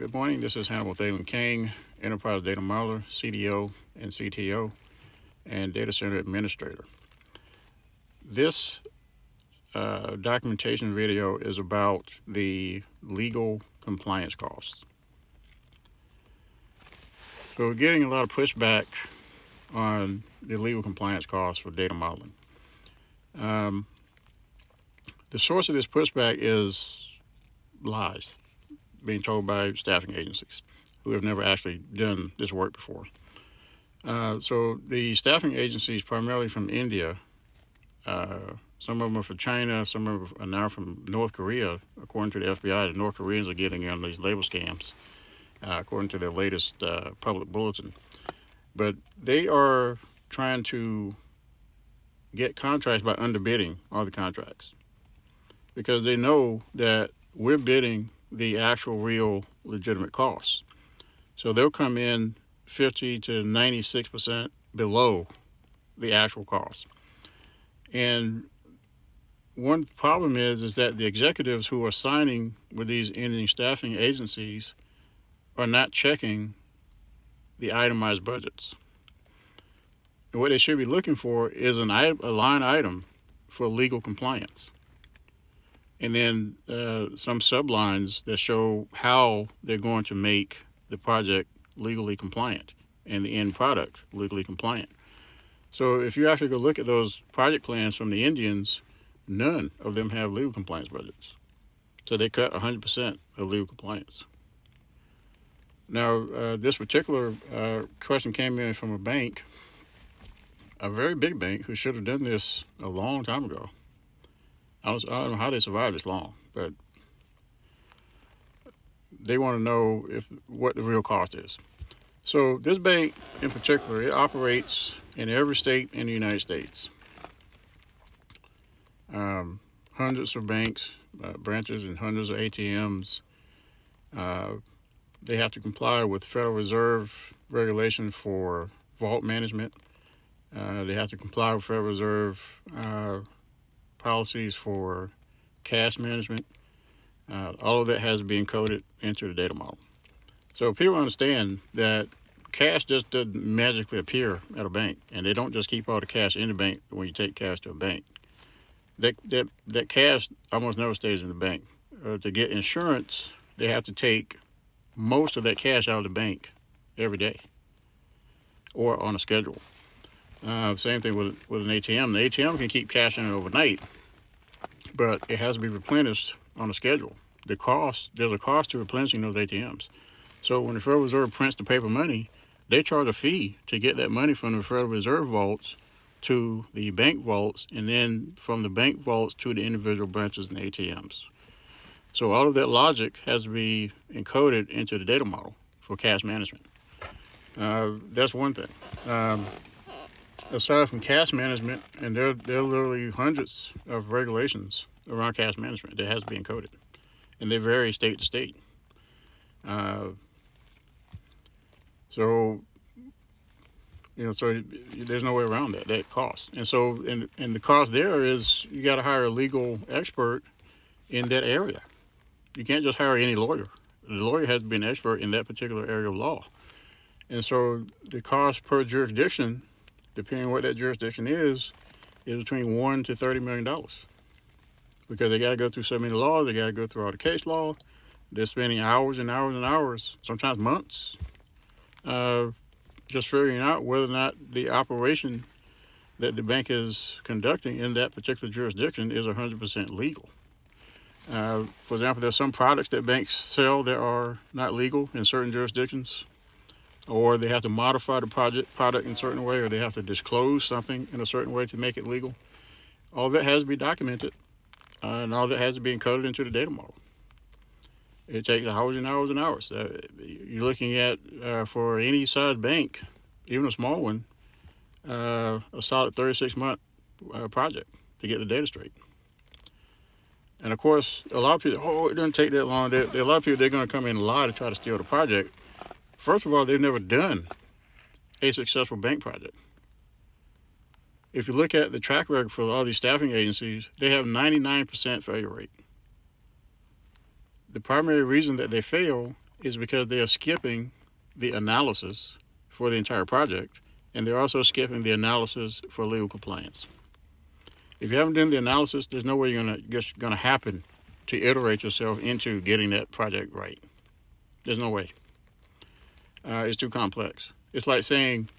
Good morning. This is Hanabal Khaing, Enterprise Data Modeler, CDO and CTO, and Data Center Administrator. This documentation video is about the legal compliance costs. So we're getting a lot of pushback on the legal compliance costs for data modeling. The source of this pushback is lies being told by staffing agencies who have never actually done this work before. So the staffing agencies, primarily from India, some of them are from China, some of them are now from North Korea. According to the FBI, the North Koreans are getting in on these label scams, according to their latest public bulletin. But they are trying to get contracts by underbidding all the contracts because they know that we're bidding the actual real legitimate costs. So they'll come in 50 to 96% below the actual cost. And one problem is that the executives who are signing with these Indian staffing agencies are not checking the itemized budgets. And what they should be looking for is a line item for legal compliance. And then some sublines that show how they're going to make the project legally compliant and the end product legally compliant. So if you actually go look at those project plans from the Indians, none of them have legal compliance budgets. So they cut 100% of legal compliance. Now, this particular question came in from a bank, a very big bank, who should have done this a long time ago. I don't know how they survived this long, but they want to know what the real cost is. So this bank in particular, it operates in every state in the United States. Hundreds of banks, branches, and hundreds of ATMs. They have to comply with Federal Reserve regulation for vault management. They have to comply with Federal Reserve policies for cash management. All of that has to be encoded into the data model. So people understand that cash just doesn't magically appear at a bank, and they don't just keep all the cash in the bank when you take cash to a bank. That cash almost never stays in the bank. To get insurance, they have to take most of that cash out of the bank every day or on a schedule. Same thing with an ATM. The ATM can keep cash in it overnight, but it has to be replenished on a schedule. There's a cost to replenishing those ATMs. So when the Federal Reserve prints the paper money, they charge a fee to get that money from the Federal Reserve vaults to the bank vaults, and then from the bank vaults to the individual branches and ATMs. So all of that logic has to be encoded into the data model for cash management. That's one thing. Aside from cash management, and there are literally hundreds of regulations around cash management that has to be encoded, and they vary state to state. So there's no way around that cost. And so, and the cost there is you got to hire a legal expert in that area. You can't just hire any lawyer. The lawyer has to be an expert in that particular area of law. And so the cost per jurisdiction, depending on what that jurisdiction is between $1 to $30 million. Because they got to go through so many laws, they got to go through all the case law. They're spending hours and hours and hours, sometimes months, just figuring out whether or not the operation that the bank is conducting in that particular jurisdiction is 100% legal. For example, there's some products that banks sell that are not legal in certain jurisdictions, or they have to modify the product in a certain way, or they have to disclose something in a certain way to make it legal. All that has to be documented, and all that has to be encoded into the data model. It takes hours and hours and hours. You're looking at, for any size bank, even a small one, a solid 36-month project to get the data straight. And of course, a lot of people, it doesn't take that long. A lot of people, they're going to come in and lie to try to steal the project. First of all, they've never done a successful bank project. If you look at the track record for all these staffing agencies, they have 99% failure rate. The primary reason that they fail is because they are skipping the analysis for the entire project, and they're also skipping the analysis for legal compliance. If you haven't done the analysis, there's no way you're gonna happen to iterate yourself into getting that project right. There's no way. It's too complex. It's like saying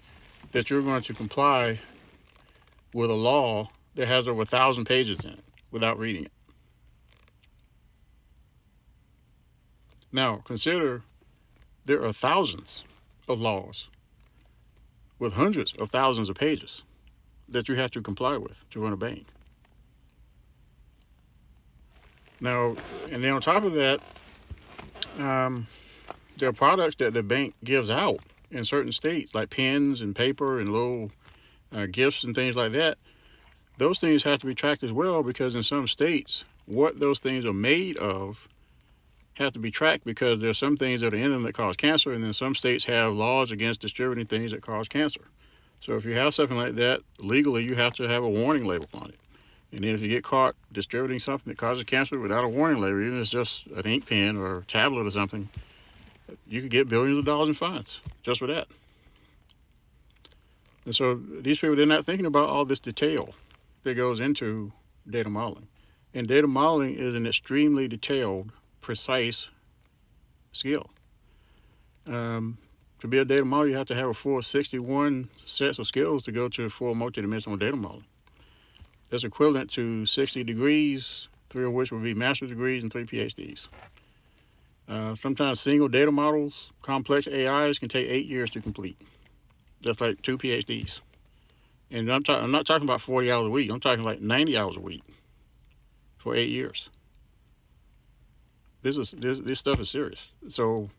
that you're going to comply with a law that has over 1,000 pages in it without reading it. Now, consider there are thousands of laws with hundreds of thousands of pages that you have to comply with to run a bank. Now, and then on top of that, there are products that the bank gives out in certain states, like pens and paper and little gifts and things like that. Those things have to be tracked as well, because in some states, what those things are made of have to be tracked, because there are some things that are in them that cause cancer, and then some states have laws against distributing things that cause cancer. So if you have something like that, legally you have to have a warning label on it. And then if you get caught distributing something that causes cancer without a warning label, even if it's just an ink pen or a tablet or something, you could get billions of dollars in fines just for that. And so these people, they're not thinking about all this detail that goes into data modeling. And data modeling is an extremely detailed, precise skill. To be a data modeler, you have to have a full 61 sets of skills to go to full multidimensional data modeling. That's equivalent to 60 degrees, 3 of which would be master's degrees and 3 PhDs. Sometimes single data models, complex AIs can take 8 years to complete. That's like 2 PhDs. And I'm not talking about 40 hours a week. I'm talking like 90 hours a week for 8 years. This stuff is serious. So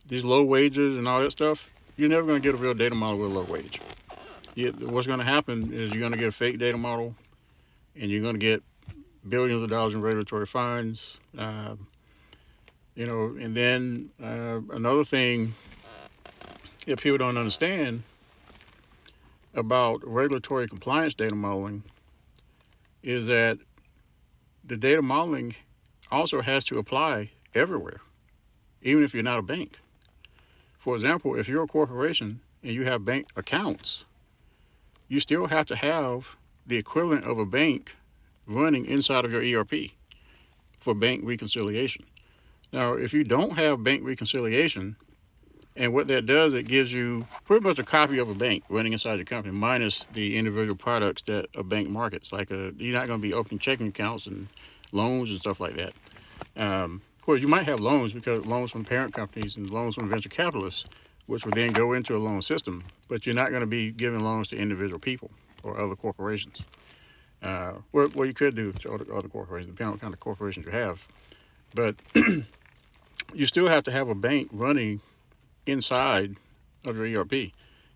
these low wages and all that stuff, you're never going to get a real data model with a low wage. What's going to happen is you're going to get a fake data model, and you're going to get billions of dollars in regulatory fines. And then another thing that people don't understand about regulatory compliance data modeling is that the data modeling also has to apply everywhere, even if you're not a bank. For example, if you're a corporation and you have bank accounts, you still have to have the equivalent of a bank running inside of your ERP for bank reconciliation. Now, if you don't have bank reconciliation, and what that does, it gives you pretty much a copy of a bank running inside your company, minus the individual products that a bank markets. Like you're not going to be opening checking accounts and loans and stuff like that. Of course, you might have loans, because loans from parent companies and loans from venture capitalists, which would then go into a loan system. But you're not going to be giving loans to individual people or other corporations. Well, you could do to other corporations, depending on what kind of corporations you have. But you still have to have a bank running inside of your ERP.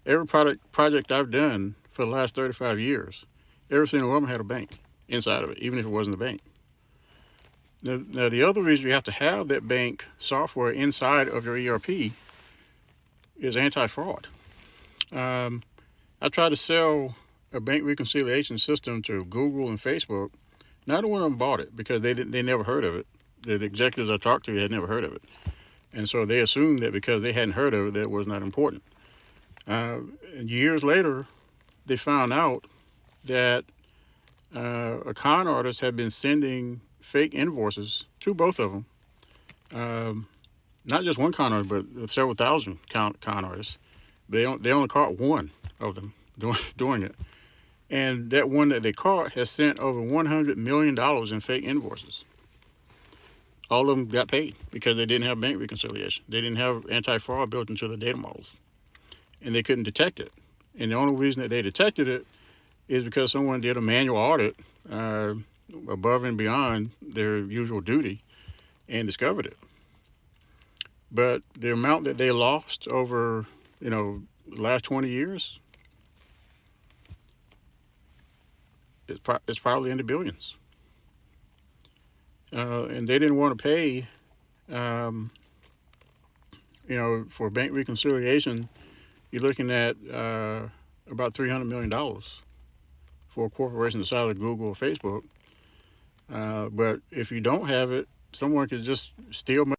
Every project I've done for the last 35 years, every single one had a bank inside of it, even if it wasn't a bank. Now, the other reason you have to have that bank software inside of your ERP is anti-fraud. I tried to sell a bank reconciliation system to Google and Facebook. Neither one of them bought it, because they never heard of it. The executives I talked to had never heard of it. And so they assumed that because they hadn't heard of it, that it was not important. And years later, they found out that a con artist had been sending fake invoices to both of them. Not just one con artist, but several thousand con artists. They only caught one of them doing it. And that one that they caught has sent over $100 million in fake invoices. All of them got paid because they didn't have bank reconciliation. They didn't have anti-fraud built into the data models, and they couldn't detect it. And the only reason that they detected it is because someone did a manual audit above and beyond their usual duty and discovered it. But the amount that they lost over, the last 20 years, it's probably in the billions. And they didn't want to pay, for bank reconciliation. You're looking at about $300 million for a corporation the size of Google or Facebook. But if you don't have it, someone could just steal money